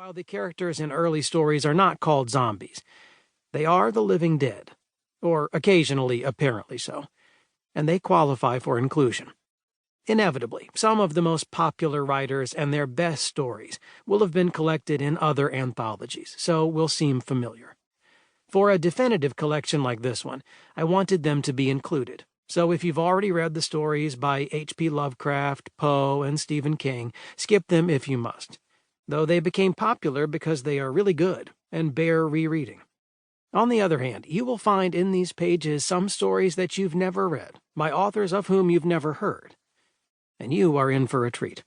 While the characters in early stories are not called zombies, they are the living dead, or occasionally apparently so, and they qualify for inclusion. Inevitably, some of the most popular writers and their best stories will have been collected in other anthologies, so will seem familiar. For a definitive collection like this one, I wanted them to be included. So if you've already read the stories by H.P. Lovecraft, Poe, and Stephen King, skip them if you must, though they became popular because they are really good and bear rereading. On the other hand, you will find in these pages some stories that you've never read, by authors of whom you've never heard. And you are in for a treat.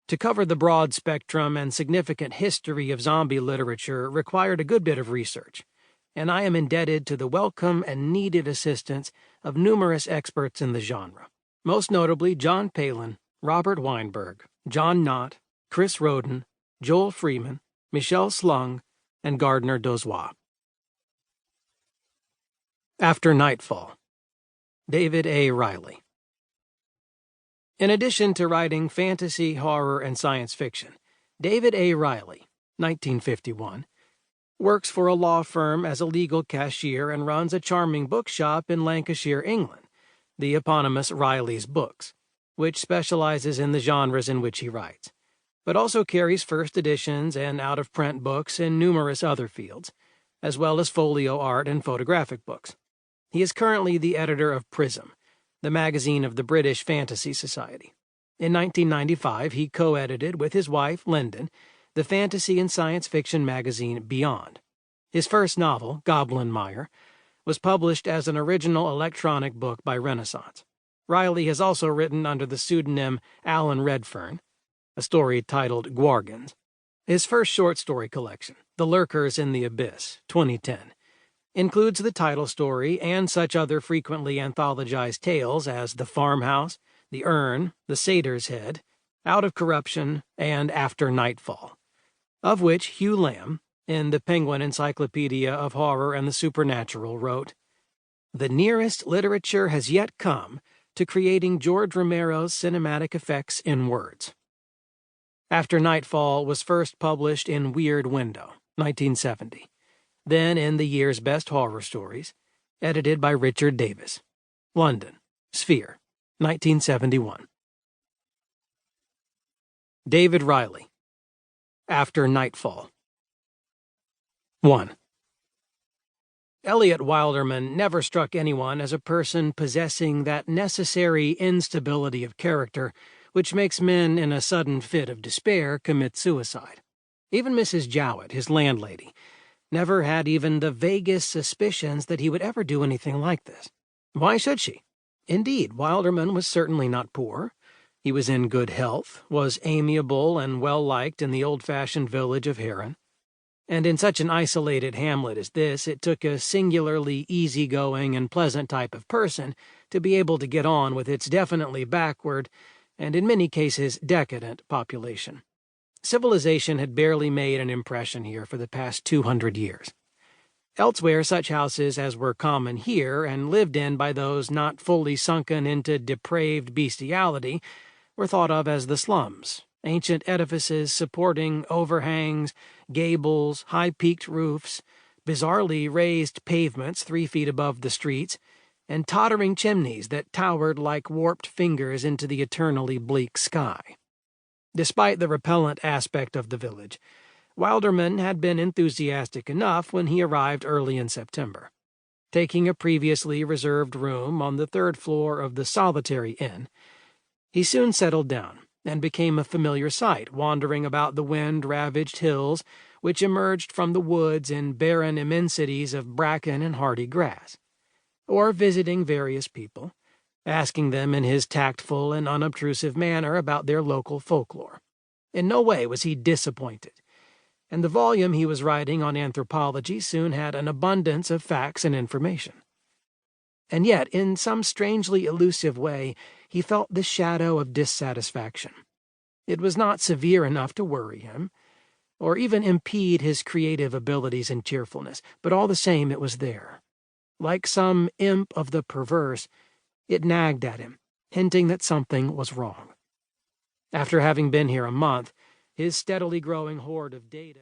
To cover the broad spectrum and significant history of zombie literature required a good bit of research, and I am indebted to the welcome and needed assistance of numerous experts in the genre, most notably John Palin, Robert Weinberg, John Knott, Chris Roden, Joel Freeman, Michel Slung, and Gardner Dozois. After Nightfall, David A. Riley. In addition to writing fantasy, horror, and science fiction, David A. Riley, 1951, works for a law firm as a legal cashier and runs a charming bookshop in Lancashire, England, the eponymous Riley's Books, which specializes in the genres in which he writes, but also carries first editions and out-of-print books in numerous other fields, as well as folio art and photographic books. He is currently the editor of Prism, the magazine of the British Fantasy Society. In 1995, he co-edited with his wife, Lyndon, the fantasy and science fiction magazine Beyond. His first novel, Goblin Mire, was published as an original electronic book by Renaissance. Riley has also written under the pseudonym Alan Redfern, a story titled Gwargans. His first short story collection, The Lurkers in the Abyss, 2010, includes the title story and such other frequently anthologized tales as The Farmhouse, The Urn, The Satyr's Head, Out of Corruption, and After Nightfall, of which Hugh Lamb, in the Penguin Encyclopedia of Horror and the Supernatural, wrote, "The nearest literature has yet come to creating George Romero's cinematic effects in words." After Nightfall was first published in Weird Window, 1970, then in The Year's Best Horror Stories, edited by Richard Davis. London, Sphere, 1971. David Riley. After Nightfall. 1. Elliot Wilderman never struck anyone as a person possessing that necessary instability of character which makes men in a sudden fit of despair commit suicide. Even Mrs. Jowett, his landlady, never had even the vaguest suspicions that he would ever do anything like this. Why should she? Indeed, Wilderman was certainly not poor. He was in good health, was amiable and well-liked in the old-fashioned village of Heron. And in such an isolated hamlet as this, it took a singularly easygoing and pleasant type of person to be able to get on with its definitely backward, and in many cases decadent, population. Civilization had barely made an impression here for the past 200 years. Elsewhere, such houses as were common here and lived in by those not fully sunken into depraved bestiality were thought of as the slums, ancient edifices supporting overhangs, gables, high-peaked roofs, bizarrely raised pavements 3 feet above the streets, and tottering chimneys that towered like warped fingers into the eternally bleak sky. Despite the repellent aspect of the village, Wilderman had been enthusiastic enough when he arrived early in September. Taking a previously reserved room on the 3rd floor of the Solitary Inn, he soon settled down and became a familiar sight wandering about the wind-ravaged hills which emerged from the woods in barren immensities of bracken and hardy grass, or visiting various people, asking them in his tactful and unobtrusive manner about their local folklore. In no way was he disappointed, and the volume he was writing on anthropology soon had an abundance of facts and information. And yet, in some strangely elusive way, he felt the shadow of dissatisfaction. It was not severe enough to worry him, or even impede his creative abilities and cheerfulness, but all the same it was there. Like some imp of the perverse, it nagged at him, hinting that something was wrong. After having been here a month, his steadily growing hoard of data